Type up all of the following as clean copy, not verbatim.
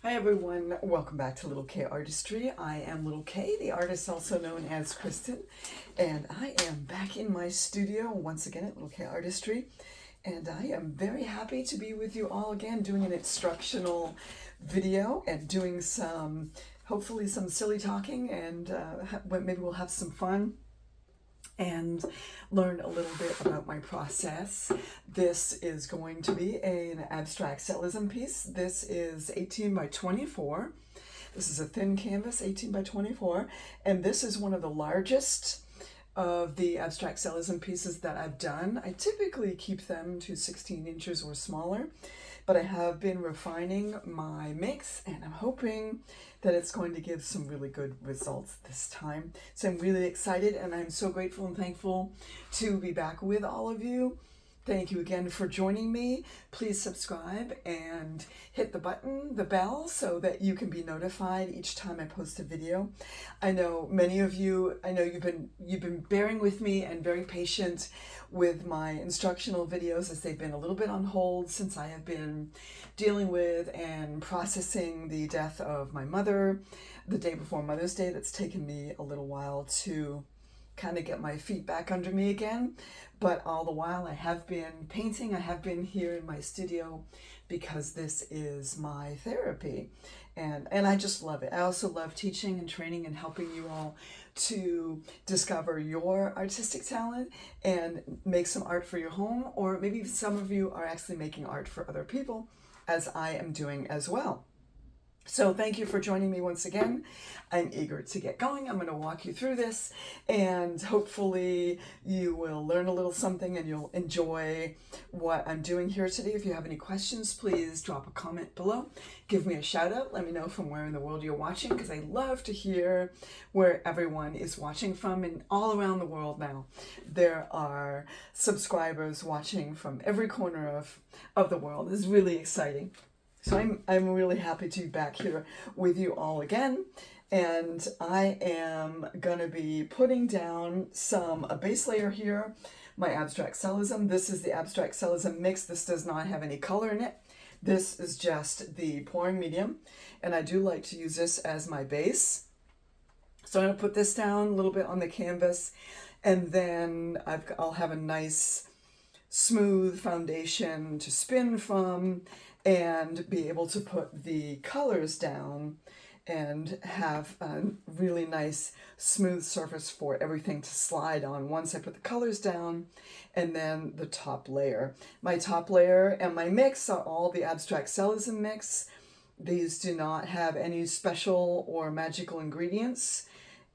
Hi everyone, welcome back to Little K Artistry. I am Little K, the artist also known as Kristen, and I am back in my studio once again at Little K Artistry, and I am very happy to be with you all again doing an instructional video and doing hopefully some silly talking, and maybe we'll have some fun and learn a little bit about my process. This is going to be an abstract cellism piece. This is 18 by 24. This is a thin canvas, 18 by 24, and this is one of the largest of the abstract cellism pieces that I've done. I typically keep them to 16 inches or smaller, but I have been refining my mix, and I'm hoping that it's going to give some really good results this time. So I'm really excited, and I'm so grateful and thankful to be back with all of you. Thank you again for joining me. Please subscribe and hit the button, the bell, so that you can be notified each time I post a video. I know many of you, you've been bearing with me and very patient with my instructional videos, as they've been a little bit on hold since I have been dealing with and processing the death of my mother the day before Mother's Day. That's taken me a little while to kind of get my feet back under me again, but all the while I have been painting. I have been here in my studio because this is my therapy, and I just love it. I also love teaching and training and helping you all to discover your artistic talent and make some art for your home, or maybe some of you are actually making art for other people, as I am doing as well. So thank you for joining me once again. I'm eager to get going. I'm going to walk you through this, and hopefully you will learn a little something and you'll enjoy what I'm doing here today. If you have any questions, please drop a comment below. Give me a shout out. Let me know from where in the world you're watching, because I love to hear where everyone is watching from, and all around the world now. There are subscribers watching from every corner of the world. It's really exciting. So I'm really happy to be back here with you all again, and I am going to be putting down a base layer here, my abstract cellism. This is the abstract cellism mix. This does not have any color in it. This is just the pouring medium, and I do like to use this as my base. So I'm going to put this down a little bit on the canvas, and then I'll have a nice smooth foundation to spin from, and be able to put the colors down and have a really nice smooth surface for everything to slide on once I put the colors down. And then the top layer. My top layer and my mix are all the abstract cellism mix. These do not have any special or magical ingredients.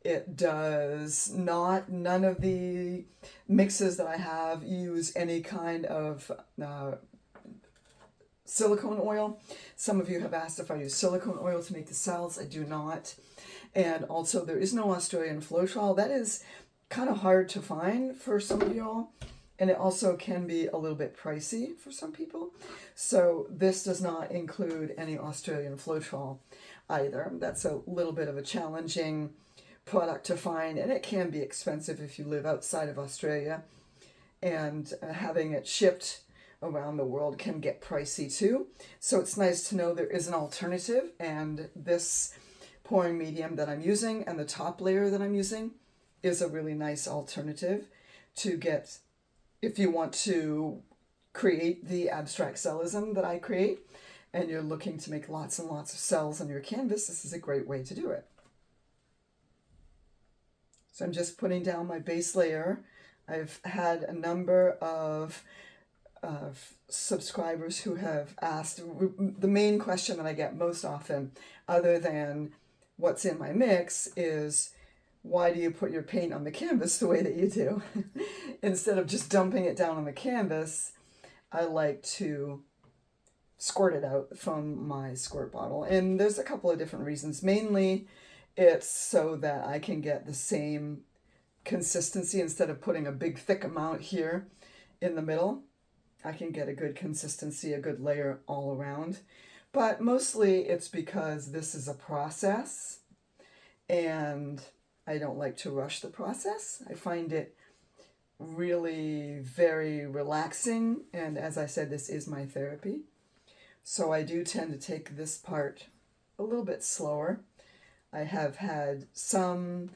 It does not, none of the mixes that I have use any kind of silicone oil. Some of you have asked if I use silicone oil to make the cells. I do not. And also there is no Australian floetrol. That is kind of hard to find for some of y'all. And it also can be a little bit pricey for some people. So this does not include any Australian floetrol either. That's a little bit of a challenging product to find, and it can be expensive if you live outside of Australia. And having it shipped around the world can get pricey too. So it's nice to know there is an alternative, and this pouring medium that I'm using and the top layer that I'm using is a really nice alternative to get if you want to create the abstract cellism that I create and you're looking to make lots and lots of cells on your canvas. This is a great way to do it. So I'm just putting down my base layer. I've had a number of subscribers who have asked, the main question that I get most often, other than what's in my mix, is why do you put your paint on the canvas the way that you do? Instead of just dumping it down on the canvas, I like to squirt it out from my squirt bottle. And there's a couple of different reasons. Mainly, it's so that I can get the same consistency. Instead of putting a big thick amount here in the middle, I can get a good consistency, a good layer all around. But mostly it's because this is a process, and I don't like to rush the process. I find it really very relaxing, and as I said, this is my therapy. So I do tend to take this part a little bit slower. I have had some,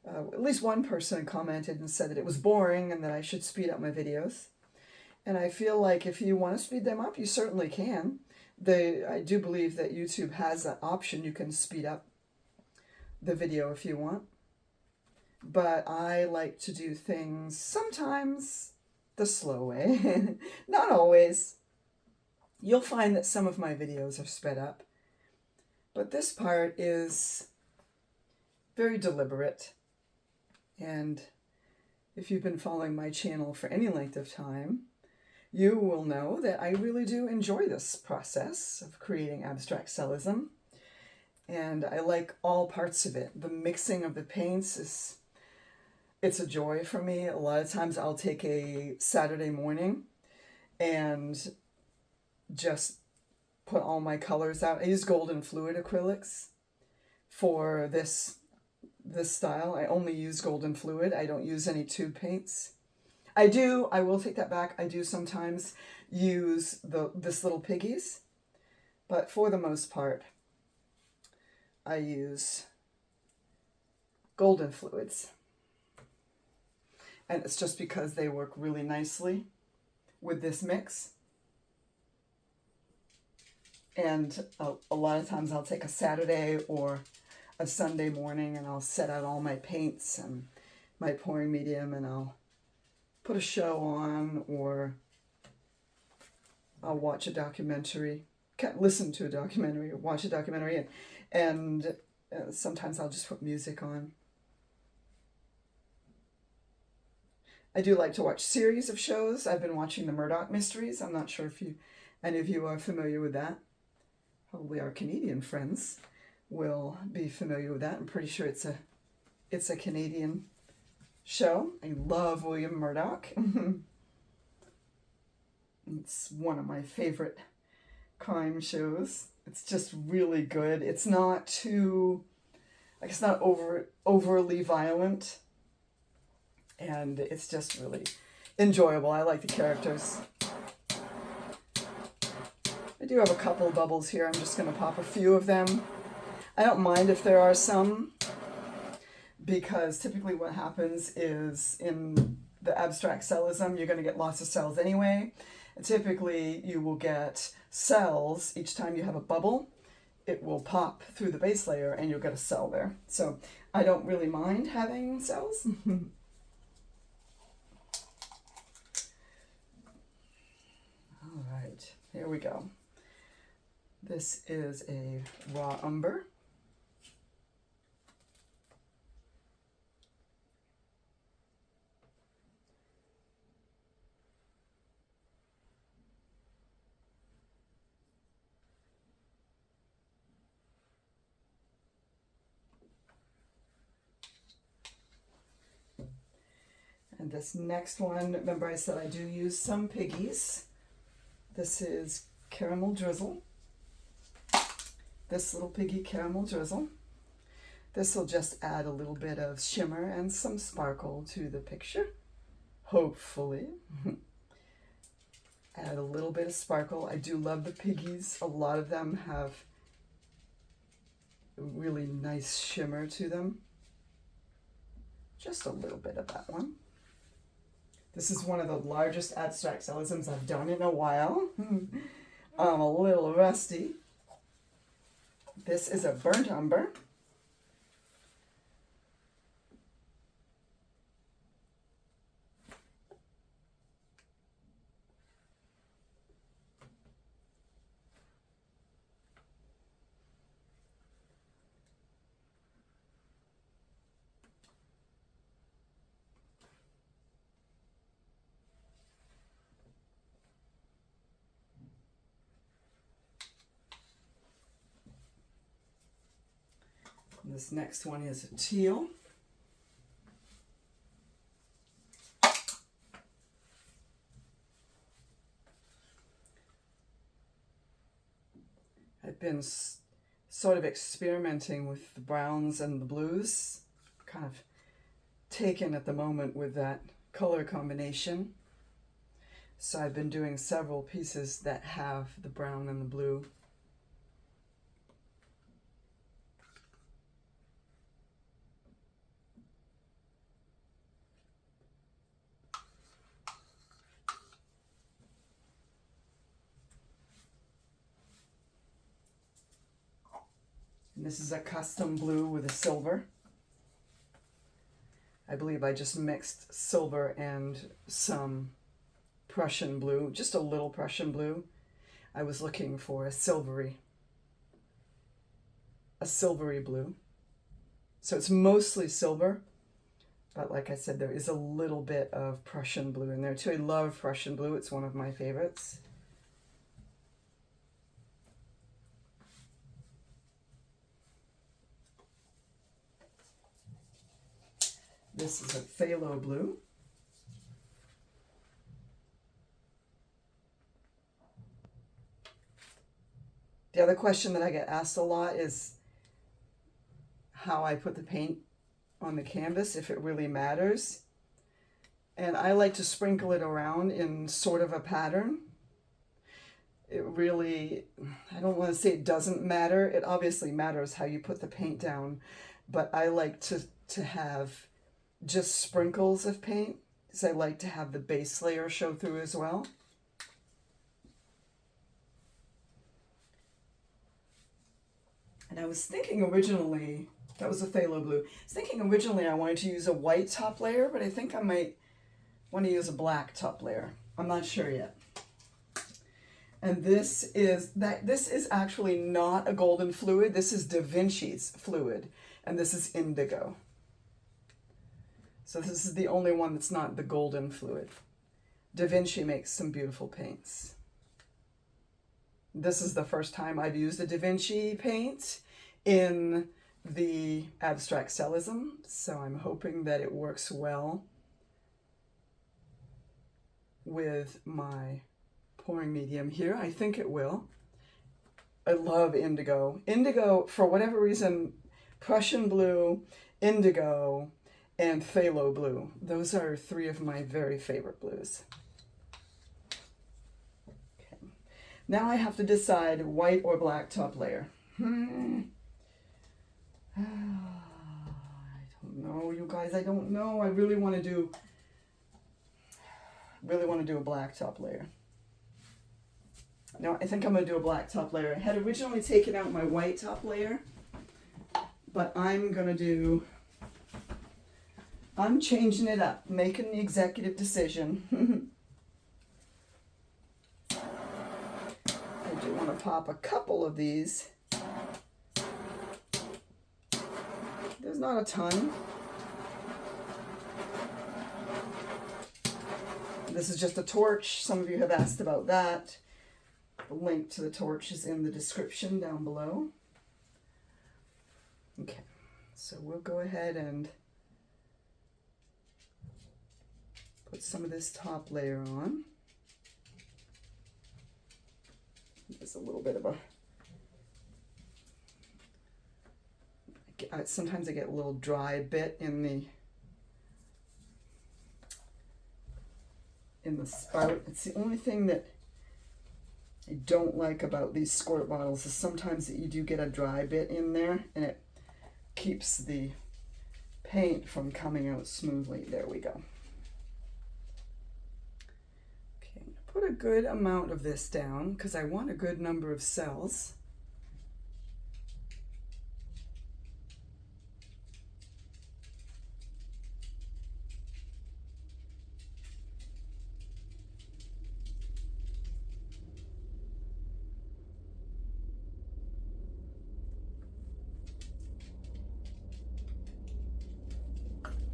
at least one person commented and said that it was boring and that I should speed up my videos. And I feel like if you want to speed them up, you certainly can. I do believe that YouTube has that option. You can speed up the video if you want. But I like to do things sometimes the slow way. Not always. You'll find that some of my videos are sped up. But this part is very deliberate. And if you've been following my channel for any length of time, you will know that I really do enjoy this process of creating abstract cellism. And I like all parts of it. The mixing of the paints it's a joy for me. A lot of times I'll take a Saturday morning and just put all my colors out. I use golden fluid acrylics for this style. I only use golden fluid. I don't use any tube paints. I will take that back. I do sometimes use this little piggies, but for the most part, I use golden fluids. And it's just because they work really nicely with this mix. And a lot of times I'll take a Saturday or a Sunday morning and I'll set out all my paints and my pouring medium and I'll put a show on, or I'll watch a documentary, listen to a documentary, or watch a documentary, and sometimes I'll just put music on. I do like to watch series of shows. I've been watching the Murdoch Mysteries. I'm not sure if any of you are familiar with that. Probably our Canadian friends will be familiar with that. I'm pretty sure it's a Canadian show. I love William Murdoch. It's one of my favorite crime shows. It's just really good. It's not too, like, it's not overly violent. And it's just really enjoyable. I like the characters. I do have a couple of bubbles here. I'm just going to pop a few of them. I don't mind if there are some, because typically what happens is in the abstract cellism, you're going to get lots of cells anyway. And typically you will get cells each time you have a bubble. It will pop through the base layer and you'll get a cell there. So I don't really mind having cells. All right, here we go. This is a raw umber. And this next one, remember I said I do use some piggies. This is Caramel Drizzle. This little piggy Caramel Drizzle. This will just add a little bit of shimmer and some sparkle to the picture, hopefully. Add a little bit of sparkle. I do love the piggies. A lot of them have a really nice shimmer to them. Just a little bit of that one. This is one of the largest abstract cellisms I've done in a while. I'm a little rusty. This is a burnt umber. This next one is a teal. I've been sort of experimenting with the browns and the blues, kind of taken at the moment with that color combination. So I've been doing several pieces that have the brown and the blue. And this is a custom blue with a silver. I believe I just mixed silver and some Prussian blue, just a little Prussian blue. I was looking for a silvery blue. So it's mostly silver, but like I said, there is a little bit of Prussian blue in there too. I love Prussian blue. It's one of my favorites. This is a phthalo blue. The other question that I get asked a lot is how I put the paint on the canvas, if it really matters. And I like to sprinkle it around in sort of a pattern. It really, I don't want to say it doesn't matter. It obviously matters how you put the paint down, but I like to have just sprinkles of paint, because I like to have the base layer show through as well. And I was thinking originally, that was a phthalo blue. I was thinking originally I wanted to use a white top layer, but I think I might want to use a black top layer. I'm not sure yet. And this is actually not a golden fluid. This is Da Vinci's fluid, and this is indigo. So this is the only one that's not the golden fluid. Da Vinci makes some beautiful paints. This is the first time I've used a Da Vinci paint in the abstract Cellism, so I'm hoping that it works well with my pouring medium here. I think it will. I love indigo. Indigo, for whatever reason, Prussian blue, indigo, and phthalo blue. Those are three of my very favorite blues. Okay. Now I have to decide white or black top layer. I don't know, you guys, I don't know. I really want to do a black top layer. No, I think I'm going to do a black top layer. I had originally taken out my white top layer, but I'm changing it up, making the executive decision. I do want to pop a couple of these. There's not a ton. This is just a torch. Some of you have asked about that. The link to the torch is in the description down below. Okay, so we'll go ahead and put some of this top layer on. There's a little bit of a, sometimes I get a little dry bit in the spout. It's the only thing that I don't like about these squirt bottles is sometimes that you do get a dry bit in there and it keeps the paint from coming out smoothly. There we go. Okay, I'm going to put a good amount of this down because I want a good number of cells.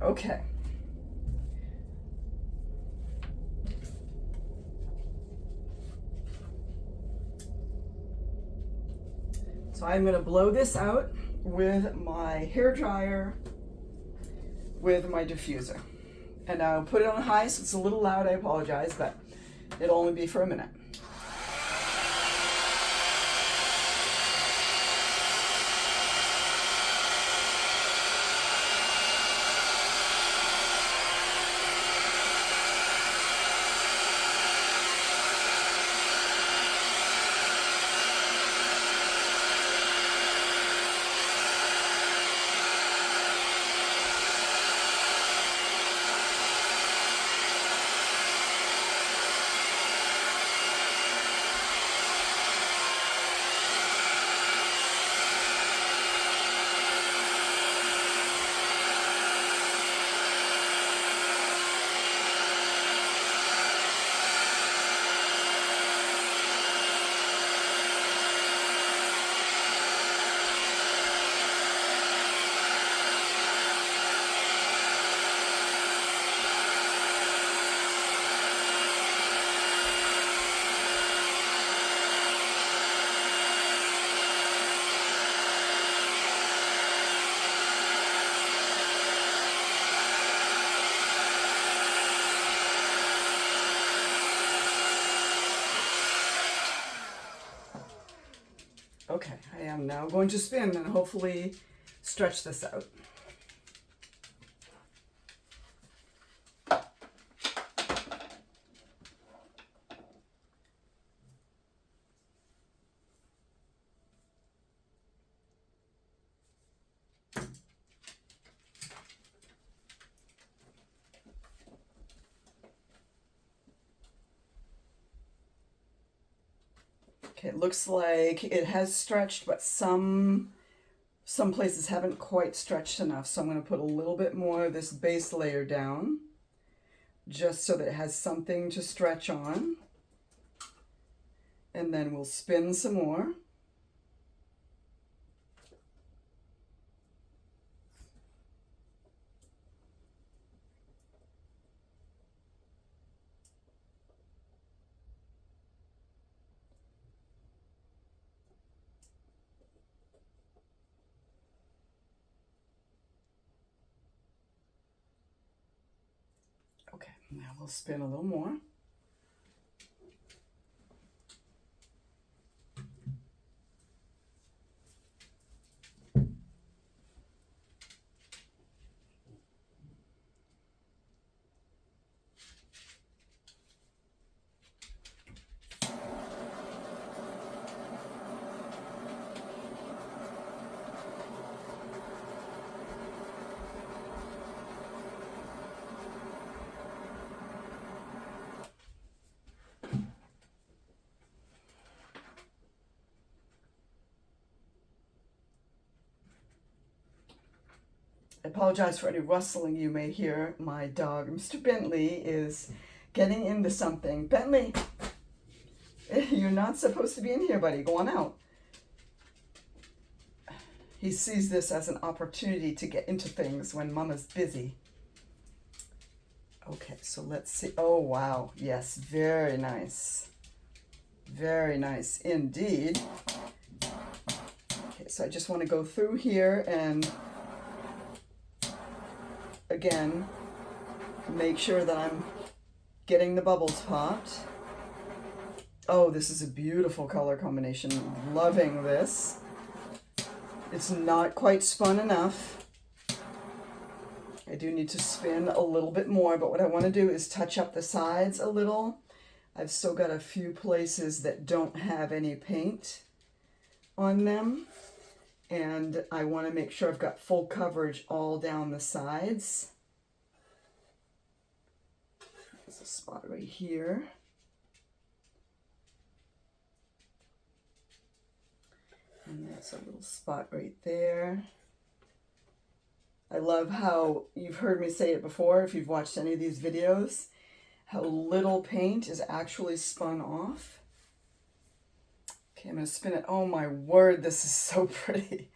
Okay. So I'm going to blow this out with my hairdryer with my diffuser. And I'll put it on high so it's a little loud, I apologize, but it'll only be for a minute. Okay, I am now going to spin and hopefully stretch this out. Okay, it looks like it has stretched, but some places haven't quite stretched enough. So I'm going to put a little bit more of this base layer down, just so that it has something to stretch on. And then we'll spin some more. Okay, now we'll spin a little more. I apologize for any rustling you may hear. My dog, Mr. Bentley, is getting into something. Bentley, you're not supposed to be in here, buddy. Go on out. He sees this as an opportunity to get into things when Mama's busy. Okay, so let's see. Oh, wow. Yes, very nice. Very nice indeed. Okay, so I just want to go through here and again, make sure that I'm getting the bubbles popped. Oh, this is a beautiful color combination. Loving this. It's not quite spun enough. I do need to spin a little bit more, but what I want to do is touch up the sides a little. I've still got a few places that don't have any paint on them. And I want to make sure I've got full coverage all down the sides. There's a spot right here. And there's a little spot right there. I love how, you've heard me say it before if you've watched any of these videos, how little paint is actually spun off. Okay, I'm going to spin it. Oh my word, this is so pretty.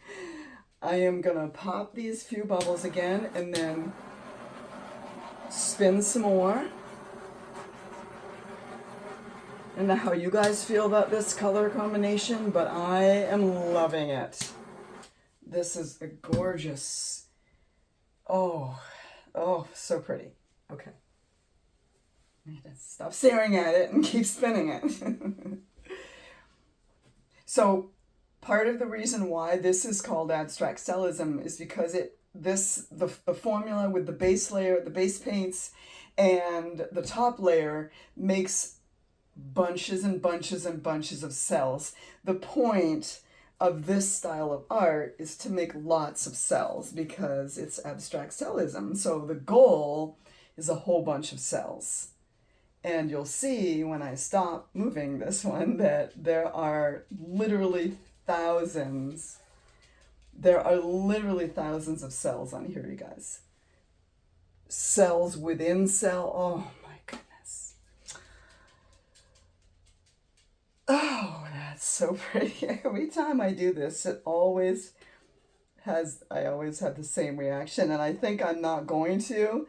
I am going to pop these few bubbles again and then spin some more. I don't know how you guys feel about this color combination, but I am loving it. This is a gorgeous, oh, so pretty. Okay. I need to stop staring at it and keep spinning it. So part of the reason why this is called abstract cellism is because the formula with the base layer, the base paints, and the top layer makes bunches and bunches and bunches of cells. The point of this style of art is to make lots of cells because it's abstract cellism. So the goal is a whole bunch of cells. And you'll see when I stop moving this one that there are literally thousands. There are literally thousands of cells on here, you guys. Cells within cell. Oh my goodness. Oh, that's so pretty. Every time I do this, I always have the same reaction, and I think I'm not going to.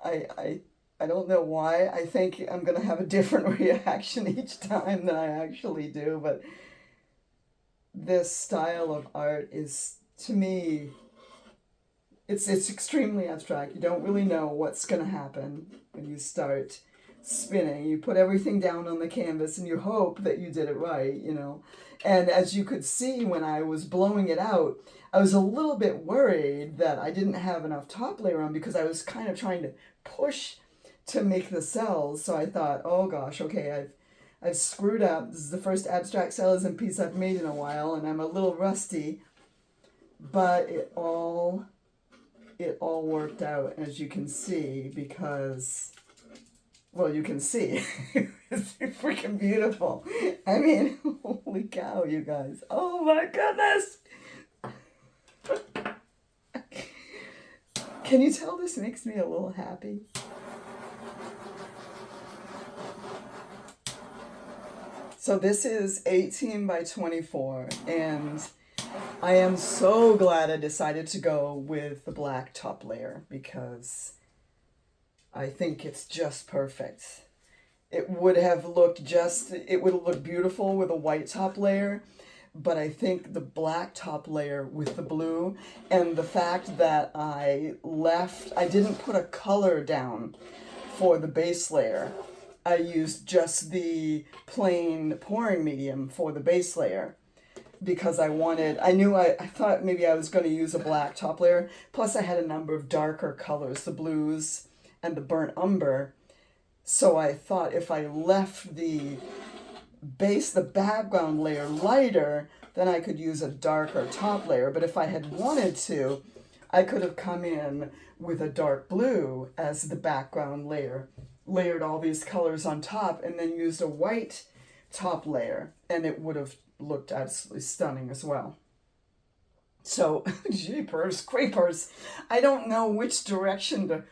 I don't know why. I think I'm going to have a different reaction each time than I actually do, but this style of art is, to me, it's extremely abstract. You don't really know what's going to happen when you start spinning. You put everything down on the canvas and you hope that you did it right, And as you could see when I was blowing it out, I was a little bit worried that I didn't have enough top layer on because I was kind of trying to push to make the cells. So I thought, oh gosh, okay, I've screwed up. This is the first abstract cellism piece I've made in a while, and I'm a little rusty, but it all worked out, as you can see, because, well, you can see. It's freaking beautiful. I mean, holy cow, you guys. Oh my goodness. Can you tell this makes me a little happy? So this is 18 by 24, and I am so glad I decided to go with the black top layer because I think it's just perfect. It would have looked beautiful with a white top layer, but I think the black top layer with the blue and the fact that I didn't put a color down for the base layer. I used just the plain pouring medium for the base layer because I thought maybe I was going to use a black top layer. Plus I had a number of darker colors, the blues and the burnt umber. So I thought if I left the background layer lighter, then I could use a darker top layer. But if I had wanted to, I could have come in with a dark blue as the background layer, layered all these colors on top, and then used a white top layer, and it would have looked absolutely stunning as well. So, jeepers creepers, I don't know which direction to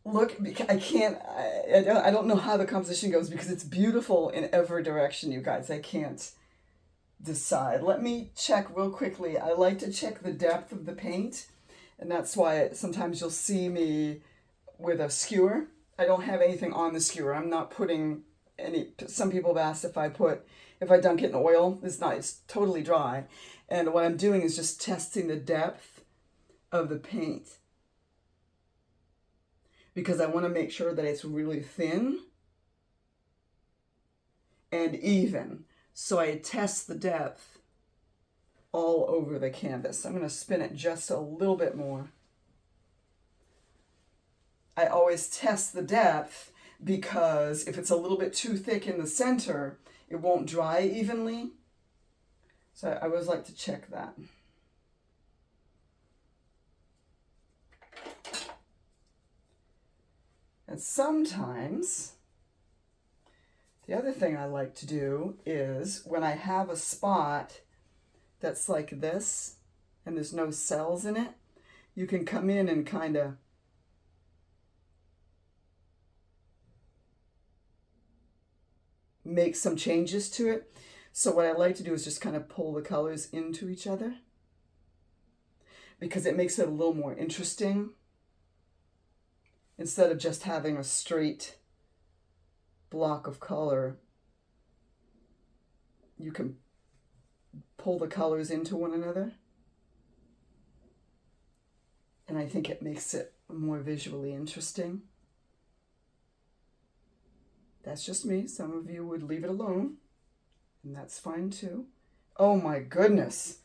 look. I don't know how the composition goes because it's beautiful in every direction, you guys. I can't decide. Let me check real quickly. I like to check the depth of the paint, and that's why sometimes you'll see me with a skewer. I don't have anything on the skewer. I'm not putting any. Some people have asked if I dunk it in oil. It's totally dry. And what I'm doing is just testing the depth of the paint because I want to make sure that it's really thin and even. So I test the depth all over the canvas. I'm going to spin it just a little bit more. I always test the depth because if it's a little bit too thick in the center, it won't dry evenly. So I always like to check that. And sometimes, the other thing I like to do is when I have a spot that's like this and there's no cells in it, you can come in and kind of make some changes to it. So what I like to do is just kind of pull the colors into each other because it makes it a little more interesting instead of just having a straight block of color. You can pull the colors into one another, and I think it makes it more visually interesting. That's just me. Some of you would leave it alone, and that's fine too. Oh my goodness.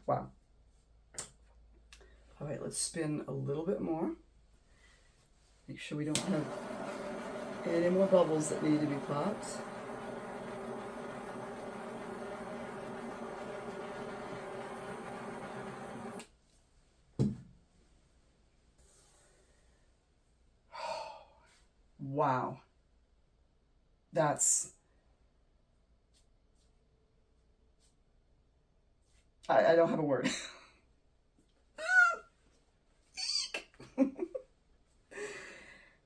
Wow. All right, let's spin a little bit more. Make sure we don't have any more bubbles that need to be popped. Wow. I don't have a word.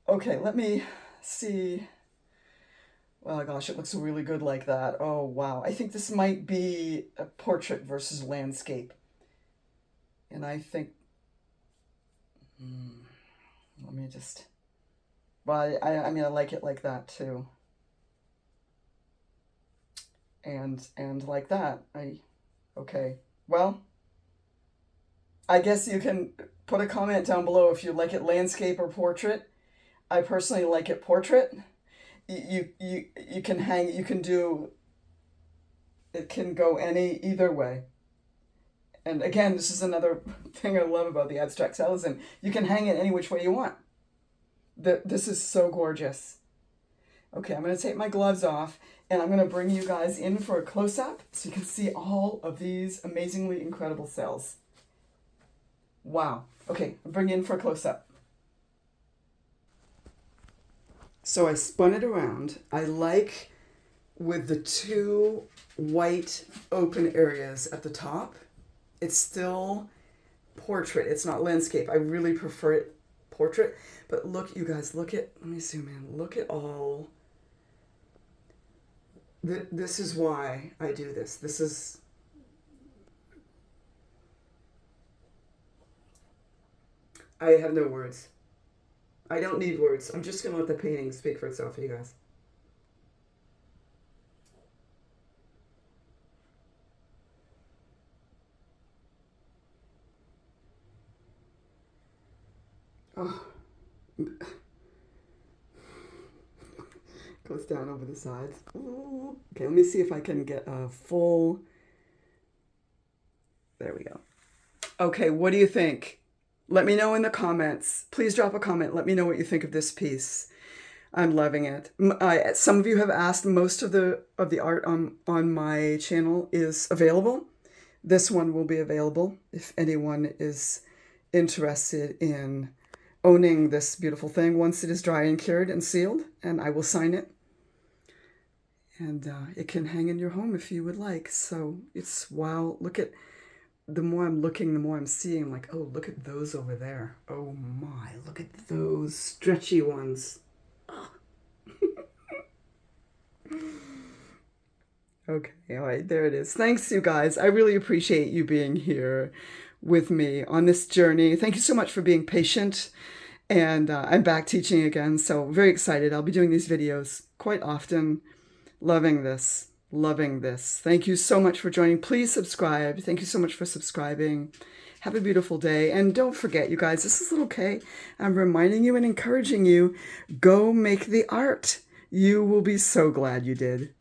Okay, let me see. Well, gosh, it looks really good like that. Oh, wow. I think this might be a portrait versus landscape. And I think, let me just, well, I mean, I like it like that too. And like that. Okay. Well, I guess you can put a comment down below if you like it landscape or portrait. I personally like it portrait. You can hang, you can do, it can go either way. And again, this is another thing I love about the abstract cellism. You can hang it any which way you want. This is so gorgeous. Okay, I'm going to take my gloves off and I'm going to bring you guys in for a close-up so you can see all of these amazingly incredible cells. Wow. Okay, I'll bring you in for a close-up. So I spun it around. I like with the two white open areas at the top. It's still portrait. It's not landscape. I really prefer it portrait. But look, you guys, look at, let me zoom in. Look at all. This is why I do this. This is, I have no words. I don't need words. I'm just going to let the painting speak for itself, you guys. Oh. Goes down over the sides. Ooh. Okay, let me see if I can get a full... There we go. Okay, what do you think? Let me know in the comments. Please drop a comment. Let me know what you think of this piece. I'm loving it. Some of you have asked, most of the art on my channel is available. This one will be available if anyone is interested in owning this beautiful thing once it is dry and cured and sealed, and I will sign it. And it can hang in your home if you would like. So it's, wow, look at, the more I'm looking, the more I'm seeing. I'm like, oh, look at those over there. Oh my, look at those stretchy ones. Oh. Okay, all right, there it is. Thanks, you guys. I really appreciate you being here with me on this journey. Thank you so much for being patient. And I'm back teaching again, so very excited. I'll be doing these videos quite often. Loving this. Loving this. Thank you so much for joining. Please subscribe. Thank you so much for subscribing. Have a beautiful day. And don't forget, you guys, this is Little K. I'm reminding you and encouraging you, go make the art. You will be so glad you did.